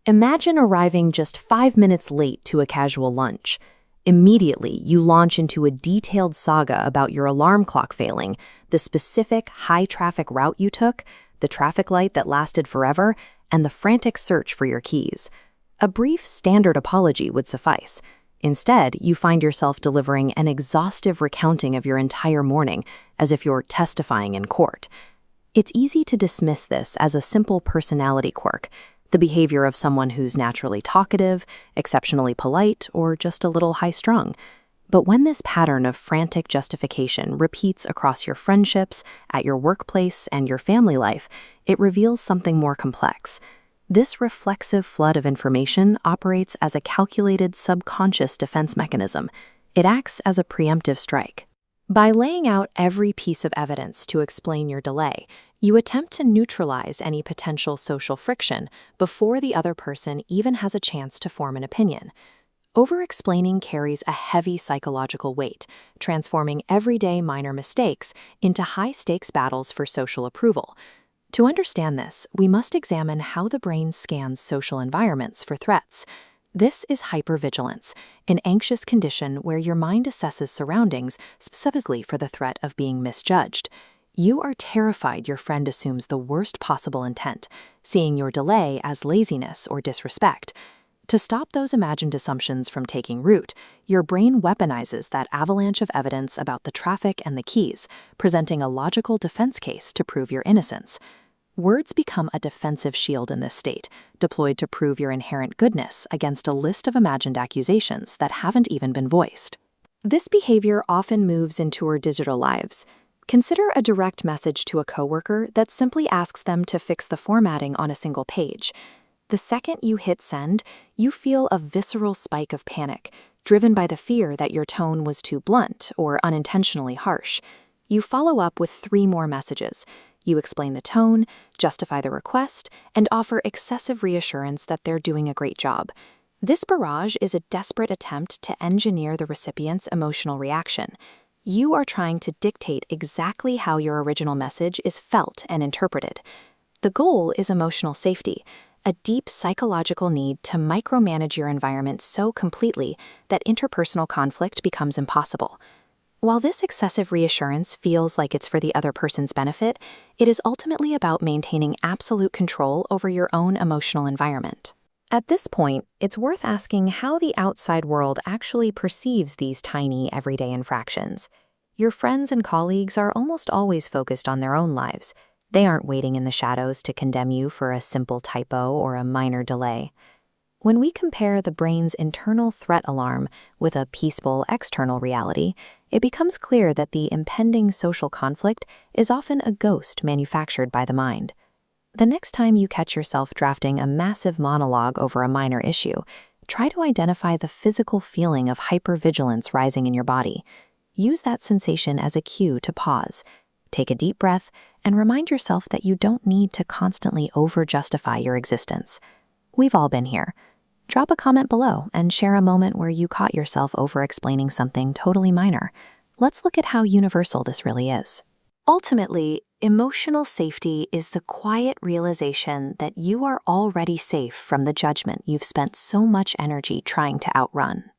Imagine arriving just 5 minutes late to a casual lunch. Immediately, you launch into a detailed saga about your alarm clock failing, the specific high-traffic route you took, the traffic light that lasted forever, and the frantic search for your keys. A brief, standard apology would suffice. Instead, you find yourself delivering an exhaustive recounting of your entire morning, as if you're testifying in court. It's easy to dismiss this as a simple personality quirk, the behavior of someone who's naturally talkative, exceptionally polite, or just a little high-strung. But when this pattern of frantic justification repeats across your friendships, at your workplace, and your family life, it reveals something more complex. This reflexive flood of information operates as a calculated subconscious defense mechanism. It acts as a preemptive strike. By laying out every piece of evidence to explain your delay, you attempt to neutralize any potential social friction before the other person even has a chance to form an opinion. Over-explaining carries a heavy psychological weight, transforming everyday minor mistakes into high-stakes battles for social approval. To understand this, we must examine how the brain scans social environments for threats. This is hyper-vigilance, an anxious condition where your mind assesses surroundings specifically for the threat of being misjudged. You are terrified your friend assumes the worst possible intent, seeing your delay as laziness or disrespect. To stop those imagined assumptions from taking root, your brain weaponizes that avalanche of evidence about the traffic and the keys, presenting a logical defense case to prove your innocence. Words become a defensive shield in this state, deployed to prove your inherent goodness against a list of imagined accusations that haven't even been voiced. This behavior often moves into our digital lives. Consider a direct message to a coworker that simply asks them to fix the formatting on a single page. The second you hit send, you feel a visceral spike of panic, driven by the fear that your tone was too blunt or unintentionally harsh. You follow up with 3 more messages. You explain the tone, justify the request, and offer excessive reassurance that they're doing a great job. This barrage is a desperate attempt to engineer the recipient's emotional reaction. You are trying to dictate exactly how your original message is felt and interpreted. The goal is emotional safety, a deep psychological need to micromanage your environment so completely that interpersonal conflict becomes impossible. While this excessive reassurance feels like it's for the other person's benefit, it is ultimately about maintaining absolute control over your own emotional environment. At this point, it's worth asking how the outside world actually perceives these tiny, everyday infractions. Your friends and colleagues are almost always focused on their own lives. They aren't waiting in the shadows to condemn you for a simple typo or a minor delay. When we compare the brain's internal threat alarm with a peaceful external reality, it becomes clear that the impending social conflict is often a ghost manufactured by the mind. The next time you catch yourself drafting a massive monologue over a minor issue, try to identify the physical feeling of hypervigilance rising in your body. Use that sensation as a cue to pause. Take a deep breath and remind yourself that you don't need to constantly over-justify your existence. We've all been here. Drop a comment below and share a moment where you caught yourself over-explaining something totally minor. Let's look at how universal this really is. Ultimately, emotional safety is the quiet realization that you are already safe from the judgment you've spent so much energy trying to outrun.